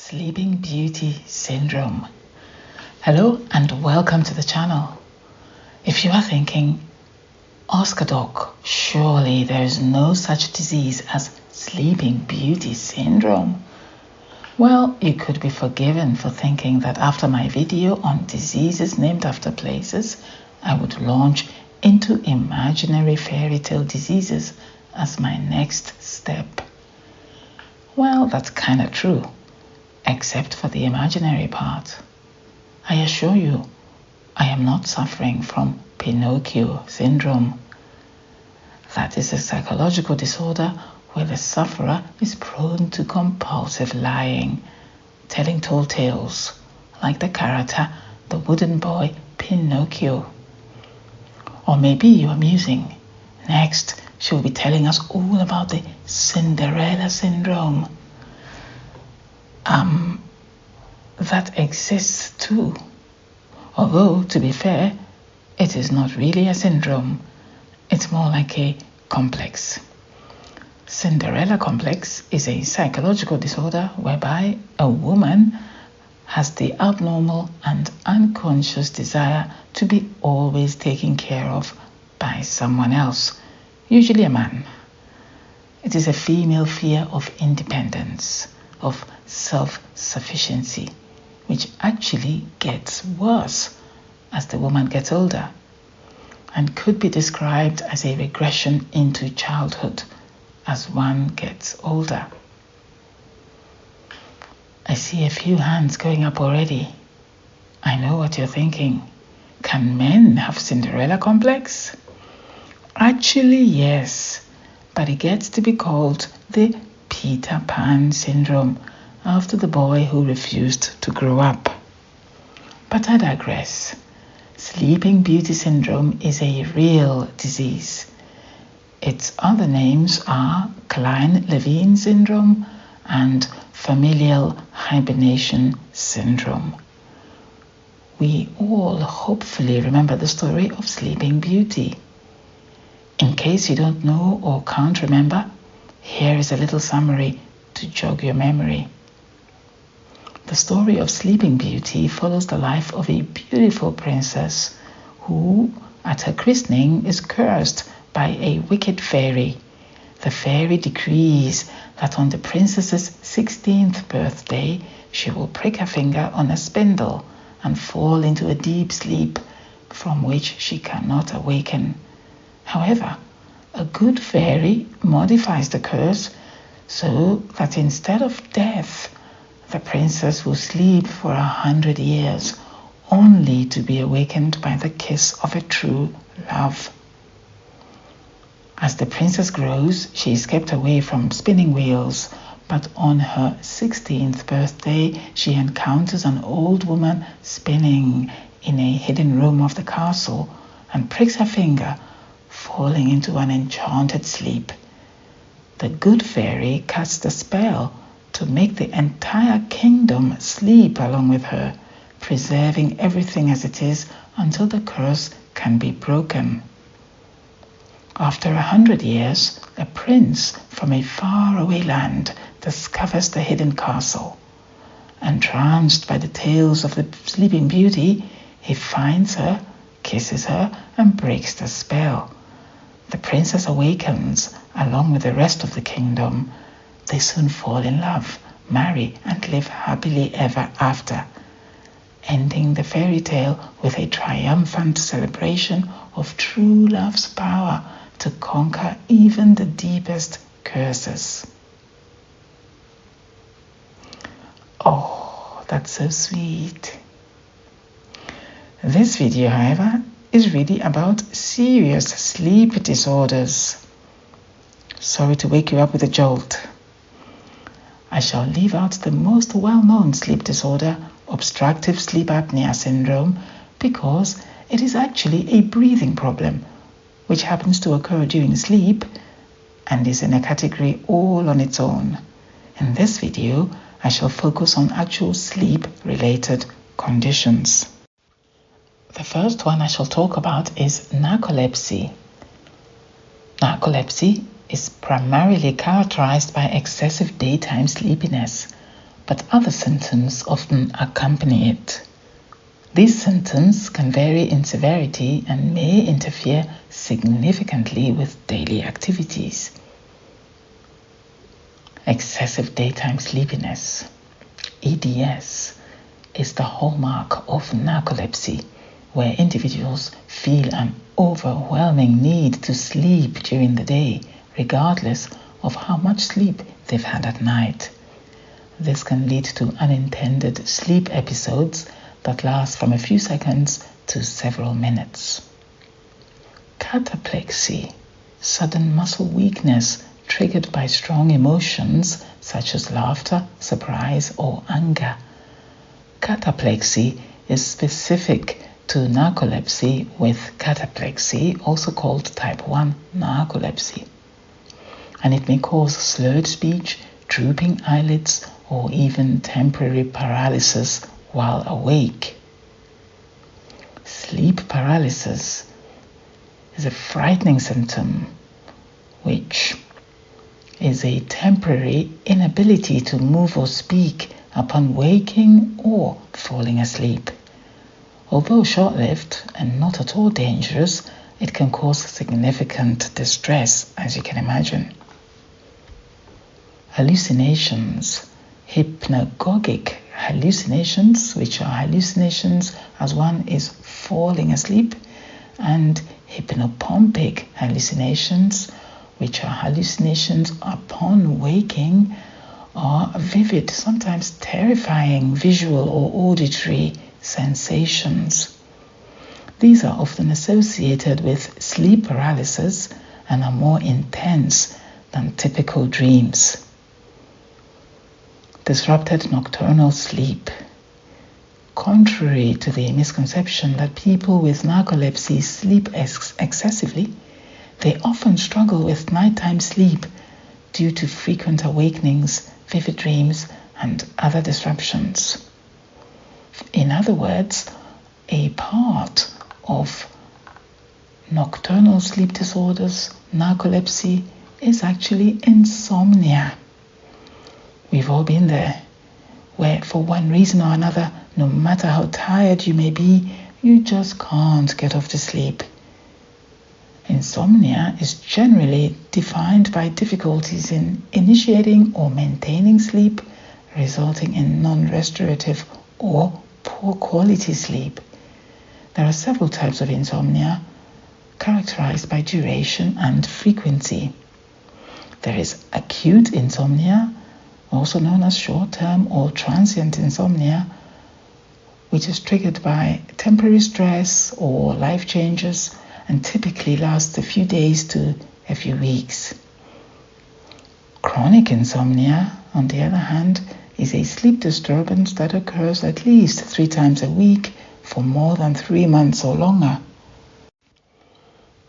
Sleeping Beauty Syndrome. Hello and welcome to the channel. If you are thinking, Oscar Doc, surely there is no such disease as Sleeping Beauty Syndrome. Well, you could be forgiven for thinking that after my video on diseases named after places, I would launch into imaginary fairy tale diseases as my next step. Well, that's kind of true, except for the imaginary part. I assure you, I am not suffering from Pinocchio syndrome. That is a psychological disorder where the sufferer is prone to compulsive lying, telling tall tales, like the character, the wooden boy Pinocchio. Or maybe you are musing, next she will be telling us all about the Cinderella syndrome. That exists too. Although, to be fair, it is not really a syndrome. It's more like a complex. Cinderella complex is a psychological disorder whereby a woman has the abnormal and unconscious desire to be always taken care of by someone else, usually a man. It is a female fear of independence, of self-sufficiency, which actually gets worse as the woman gets older and could be described as a regression into childhood as one gets older. I see a few hands going up already. I know what you're thinking. Can men have Cinderella complex? Actually, yes, but it gets to be called the Peter Pan syndrome after the boy who refused to grow up. But I digress. Sleeping Beauty Syndrome is a real disease. Its other names are Kleine Levin Syndrome and familial hibernation syndrome. We all hopefully remember the story of Sleeping Beauty. In case you don't know or can't remember, here is a little summary to jog your memory. The story of Sleeping Beauty follows the life of a beautiful princess who, at her christening, is cursed by a wicked fairy. The fairy decrees that on the princess's 16th birthday, she will prick her finger on a spindle and fall into a deep sleep from which she cannot awaken. However, a good fairy modifies the curse so that instead of death, the princess will sleep for 100 years, only to be awakened by the kiss of a true love. As the princess grows, she is kept away from spinning wheels, but on her 16th birthday, she encounters an old woman spinning in a hidden room of the castle and pricks her finger, falling into an enchanted sleep. The good fairy casts a spell to make the entire kingdom sleep along with her, preserving everything as it is until the curse can be broken. After 100 years, a prince from a faraway land discovers the hidden castle. Entranced by the tales of the Sleeping Beauty, he finds her, kisses her, and breaks the spell. The princess awakens along with the rest of the kingdom. They soon fall in love, marry, and live happily ever after, ending the fairy tale with a triumphant celebration of true love's power to conquer even the deepest curses. Oh, that's so sweet. This video, however, is really about serious sleep disorders. Sorry to wake you up with a jolt. I shall leave out the most well-known sleep disorder, obstructive sleep apnea syndrome, because it is actually a breathing problem, which happens to occur during sleep and is in a category all on its own. In this video, I shall focus on actual sleep-related conditions. The first one I shall talk about is narcolepsy. Narcolepsy is primarily characterized by excessive daytime sleepiness, but other symptoms often accompany it. These symptoms can vary in severity and may interfere significantly with daily activities. Excessive daytime sleepiness, EDS, is the hallmark of narcolepsy, where individuals feel an overwhelming need to sleep during the day, regardless of how much sleep they've had at night. This can lead to unintended sleep episodes that last from a few seconds to several minutes. Cataplexy, sudden muscle weakness triggered by strong emotions such as laughter, surprise, or anger. Cataplexy is specific to narcolepsy, with cataplexy also called type 1 narcolepsy. And it may cause slurred speech, drooping eyelids, or even temporary paralysis while awake. Sleep paralysis is a frightening symptom, which is a temporary inability to move or speak upon waking or falling asleep. Although short-lived and not at all dangerous, it can cause significant distress, as you can imagine. Hallucinations, hypnagogic hallucinations, which are hallucinations as one is falling asleep, and hypnopompic hallucinations, which are hallucinations upon waking, are vivid, sometimes terrifying visual or auditory sensations. These are often associated with sleep paralysis and are more intense than typical dreams. Disrupted nocturnal sleep. Contrary to the misconception that people with narcolepsy sleep excessively, they often struggle with nighttime sleep due to frequent awakenings, vivid dreams, and other disruptions. In other words, a part of nocturnal sleep disorders, narcolepsy, is actually insomnia. We've all been there, where for one reason or another, no matter how tired you may be, you just can't get off to sleep. Insomnia is generally defined by difficulties in initiating or maintaining sleep, resulting in non-restorative or poor quality sleep. There are several types of insomnia, characterized by duration and frequency. There is acute insomnia, also known as short-term or transient insomnia, which is triggered by temporary stress or life changes and typically lasts a few days to a few weeks. Chronic insomnia, on the other hand, is a sleep disturbance that occurs at least 3 times a week for more than 3 months or longer.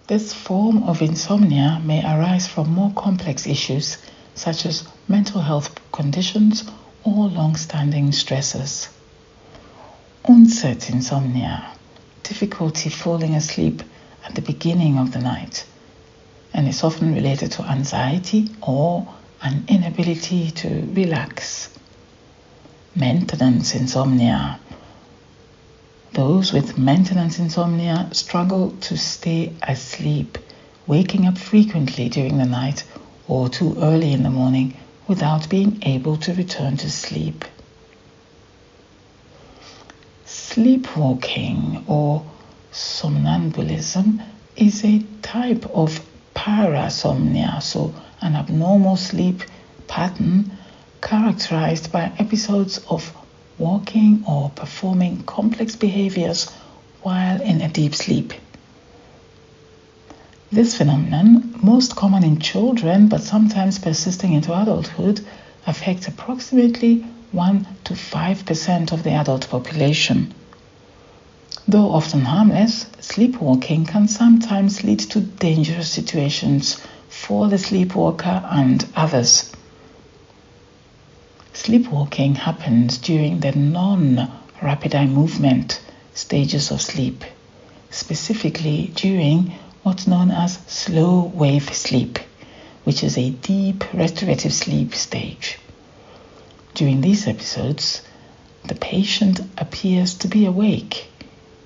This form of insomnia may arise from more complex issues such as mental health conditions or long-standing stressors. Onset insomnia, difficulty falling asleep at the beginning of the night, and is often related to anxiety or an inability to relax. Maintenance insomnia. Those with maintenance insomnia struggle to stay asleep, waking up frequently during the night or too early in the morning without being able to return to sleep. Sleepwalking or somnambulism is a type of parasomnia, so an abnormal sleep pattern characterized by episodes of walking or performing complex behaviors while in a deep sleep. This phenomenon, most common in children but sometimes persisting into adulthood, affects approximately 1 to 5% of the adult population. Though often harmless, sleepwalking can sometimes lead to dangerous situations for the sleepwalker and others. Sleepwalking happens during the non-rapid eye movement stages of sleep, specifically during what's known as slow wave sleep, which is a deep restorative sleep stage. During these episodes, the patient appears to be awake,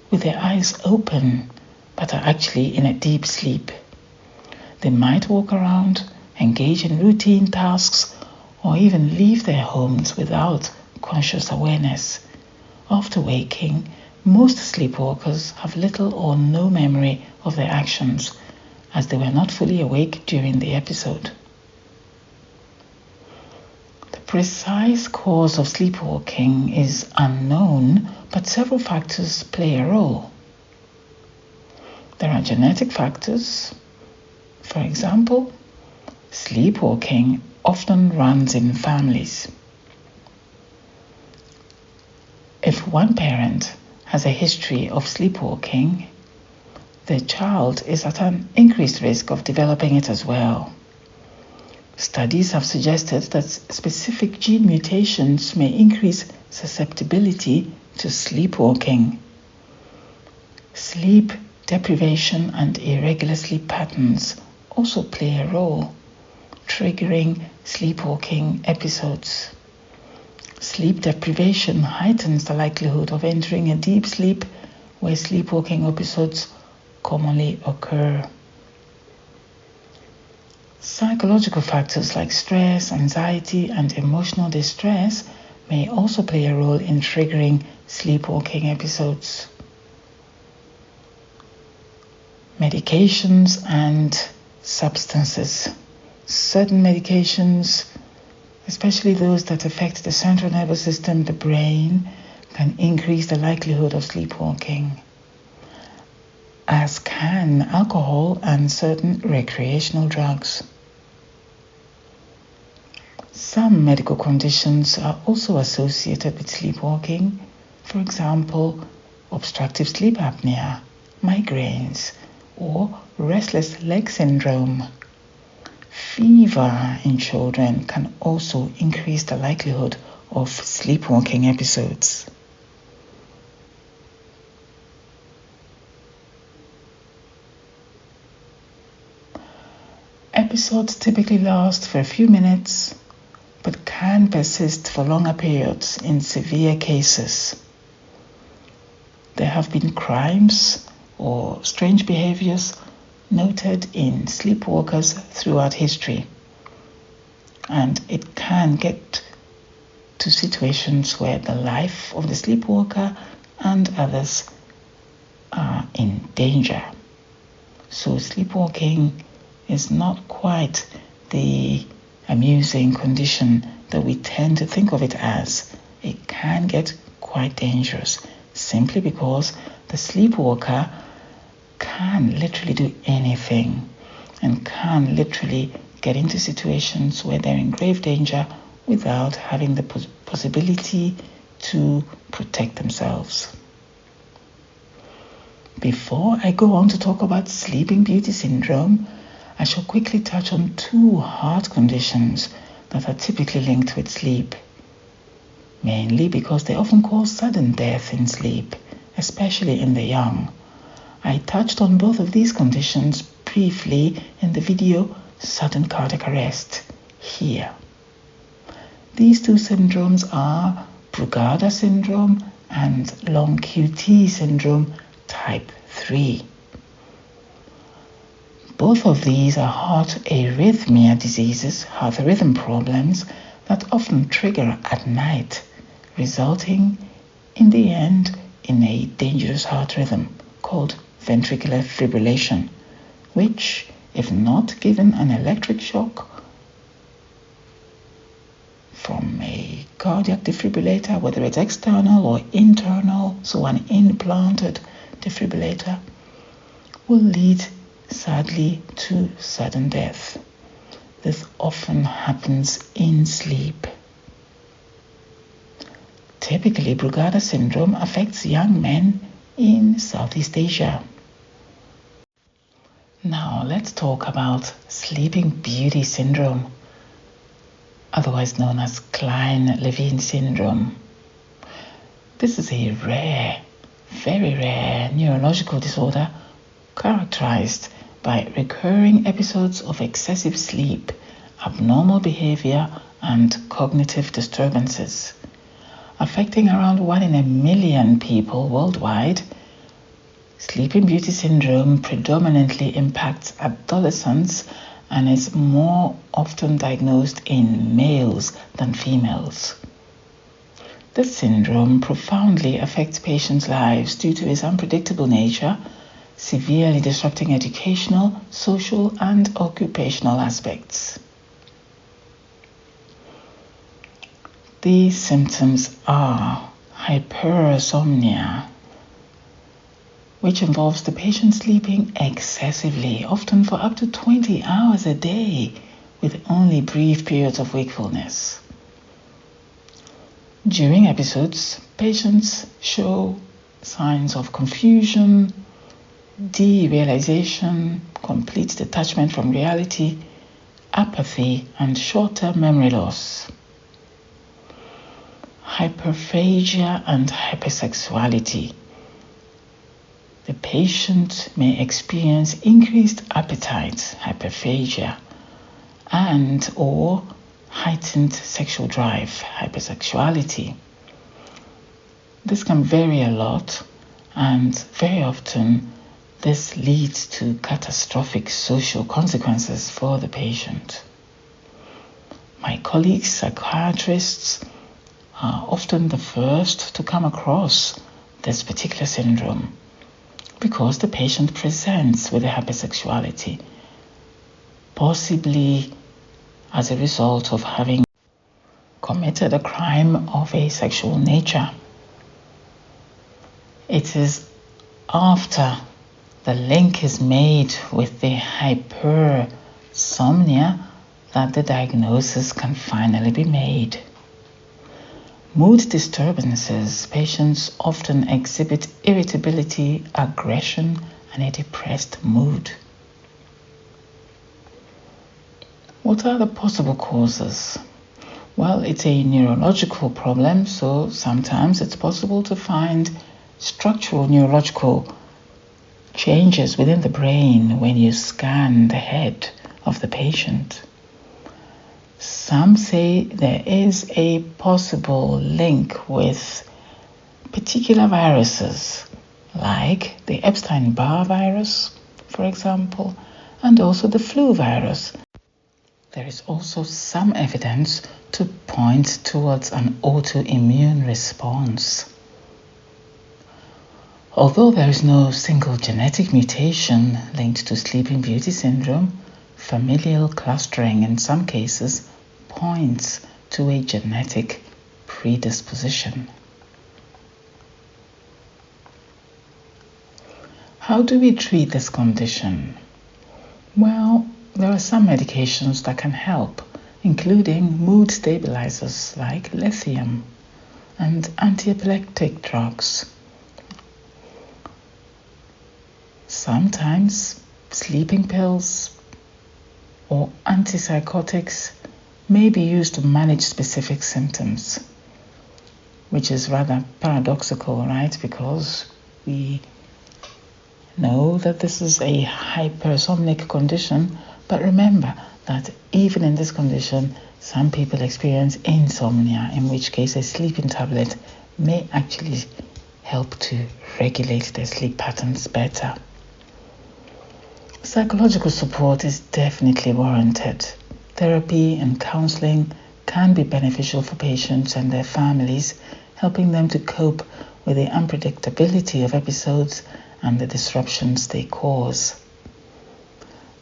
with their eyes open, but are actually in a deep sleep. They might walk around, engage in routine tasks, or even leave their homes without conscious awareness. After waking, most sleepwalkers have little or no memory of their actions, as they were not fully awake during the episode. The precise cause of sleepwalking is unknown, but several factors play a role. There are genetic factors. For example, sleepwalking often runs in families. If one parent has a history of sleepwalking, the child is at an increased risk of developing it as well. Studies have suggested that specific gene mutations may increase susceptibility to sleepwalking. Sleep deprivation and irregular sleep patterns also play a role, triggering sleepwalking episodes. Sleep deprivation heightens the likelihood of entering a deep sleep where sleepwalking episodes commonly occur. Psychological factors like stress, anxiety, and emotional distress may also play a role in triggering sleepwalking episodes. Medications and substances. Certain medications, especially those that affect the central nervous system, the brain, can increase the likelihood of sleepwalking, as can alcohol and certain recreational drugs. Some medical conditions are also associated with sleepwalking. For example, obstructive sleep apnea, migraines, or restless leg syndrome. Fever in children can also increase the likelihood of sleepwalking episodes. Episodes typically last for a few minutes, but can persist for longer periods in severe cases. There have been crimes or strange behaviors noted in sleepwalkers throughout history, and it can get to situations where the life of the sleepwalker and others are in danger. So sleepwalking is not quite the amusing condition that we tend to think of it as. It can get quite dangerous simply because the sleepwalker can literally do anything and can literally get into situations where they're in grave danger without having the possibility to protect themselves. Before I go on to talk about Sleeping Beauty Syndrome, I shall quickly touch on two heart conditions that are typically linked with sleep, mainly because they often cause sudden death in sleep, especially in the young. I touched on both of these conditions briefly in the video Sudden Cardiac Arrest here. These two syndromes are Brugada Syndrome and Long QT Syndrome type 3. Both of these are heart arrhythmia diseases, heart rhythm problems that often trigger at night, resulting in the end in a dangerous heart rhythm called ventricular fibrillation, which, if not given an electric shock from a cardiac defibrillator, whether it's external or internal, so an implanted defibrillator, will lead sadly to sudden death. This often happens in sleep. Typically, Brugada syndrome affects young men in Southeast Asia. Now let's talk about Sleeping Beauty Syndrome, otherwise known as Kleine Levin Syndrome. This is a rare, very rare neurological disorder characterized by recurring episodes of excessive sleep abnormal behavior, and cognitive disturbances. Affecting around 1 in a million people worldwide, Sleeping Beauty syndrome predominantly impacts adolescents and is more often diagnosed in males than females. This syndrome profoundly affects patients' lives due to its unpredictable nature, severely disrupting educational, social, and occupational aspects. These symptoms are hypersomnia, which involves the patient sleeping excessively, often for up to 20 hours a day, with only brief periods of wakefulness. During episodes, patients show signs of confusion, derealization, complete detachment from reality, apathy, and short-term memory loss. Hyperphagia and hypersexuality. The patient may experience increased appetite, hyperphagia, and or heightened sexual drive, hypersexuality. This can vary a lot, and very often this leads to catastrophic social consequences for the patient. My colleagues, psychiatrists, are often the first to come across this particular syndrome because the patient presents with a hypersexuality, possibly as a result of having committed a crime of a sexual nature. It is after the link is made with the hypersomnia that the diagnosis can finally be made. Mood disturbances. Patients often exhibit irritability, aggression, and a depressed mood. What are the possible causes? Well, it's a neurological problem, so sometimes it's possible to find structural neurological changes within the brain when you scan the head of the patient. Some say there is a possible link with particular viruses, like the Epstein-Barr virus, for example, and also the flu virus. There is also some evidence to point towards an autoimmune response. Although there is no single genetic mutation linked to Sleeping Beauty syndrome, familial clustering in some cases points to a genetic predisposition. How do we treat this condition? Well, there are some medications that can help, including mood stabilizers like lithium and anti-epileptic drugs. Sometimes sleeping pills or antipsychotics may be used to manage specific symptoms, which is rather paradoxical, right? Because we know that this is a hypersomnic condition, but remember that even in this condition, some people experience insomnia, in which case a sleeping tablet may actually help to regulate their sleep patterns better. Psychological support is definitely warranted. Therapy and counseling can be beneficial for patients and their families, helping them to cope with the unpredictability of episodes and the disruptions they cause.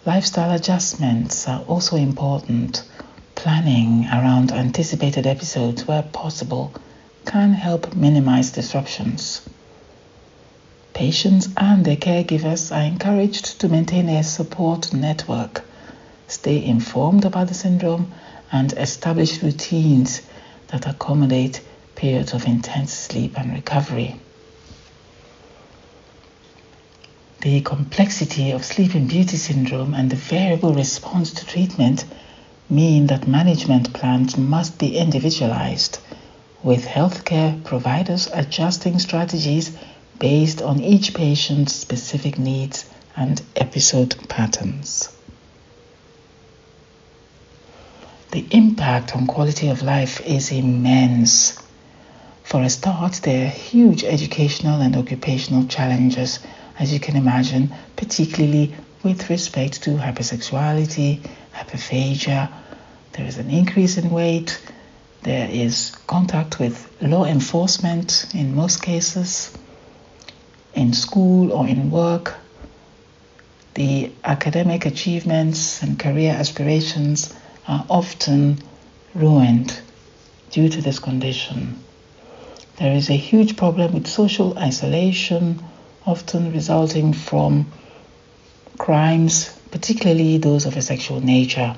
Lifestyle adjustments are also important. Planning around anticipated episodes where possible can help minimize disruptions. Patients and their caregivers are encouraged to maintain a support network, stay informed about the syndrome, and establish routines that accommodate periods of intense sleep and recovery. The complexity of Sleeping Beauty syndrome and the variable response to treatment mean that management plans must be individualized, with healthcare providers adjusting strategies based on each patient's specific needs and episode patterns. The impact on quality of life is immense. For a start, there are huge educational and occupational challenges, as you can imagine, particularly with respect to hypersexuality, hyperphagia. There is an increase in weight. There is contact with law enforcement in most cases, in school or in work. The academic achievements and career aspirations are often ruined due to this condition. There is a huge problem with social isolation, often resulting from crimes, particularly those of a sexual nature.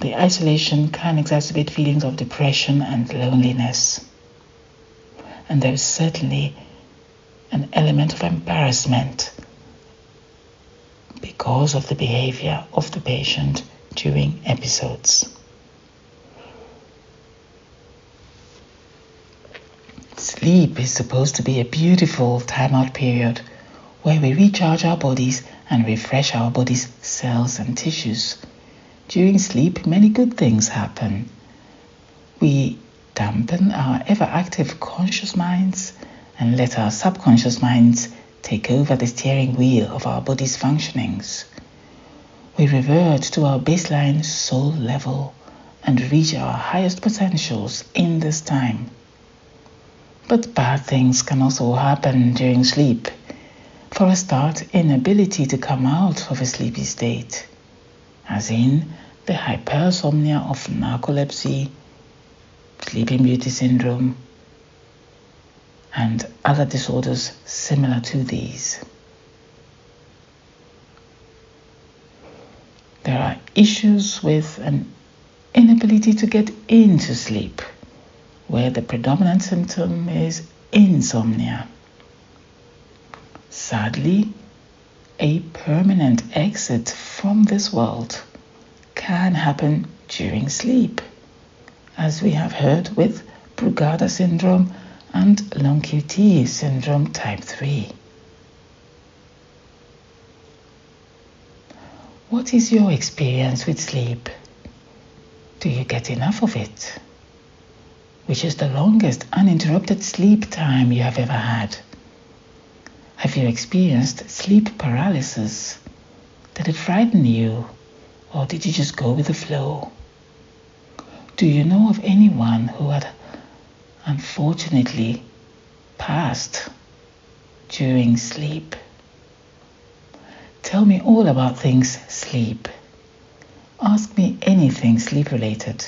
The isolation can exacerbate feelings of depression and loneliness. And there is certainly an element of embarrassment because of the behavior of the patient during episodes. Sleep is supposed to be a beautiful time-out period where we recharge our bodies and refresh our body's cells and tissues. During sleep, many good things happen. We dampen our ever-active conscious minds and let our subconscious minds take over the steering wheel of our body's functionings. We revert to our baseline soul level and reach our highest potentials in this time. But bad things can also happen during sleep. For a start, inability to come out of a sleepy state, as in the hypersomnia of narcolepsy, sleeping beauty syndrome, and other disorders similar to these. There are issues with an inability to get into sleep, where the predominant symptom is insomnia. Sadly, a permanent exit from this world can happen during sleep, as we have heard with Brugada Syndrome and Kleine Syndrome type 3. What is your experience with sleep? Do you get enough of it? Which is the longest uninterrupted sleep time you have ever had? Have you experienced sleep paralysis? Did it frighten you, or did you just go with the flow? Do you know of anyone who had unfortunately passed during sleep? Tell me all about things sleep. Ask me anything sleep related,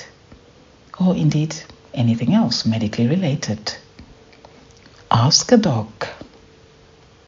or indeed anything else medically related. Ask a doc.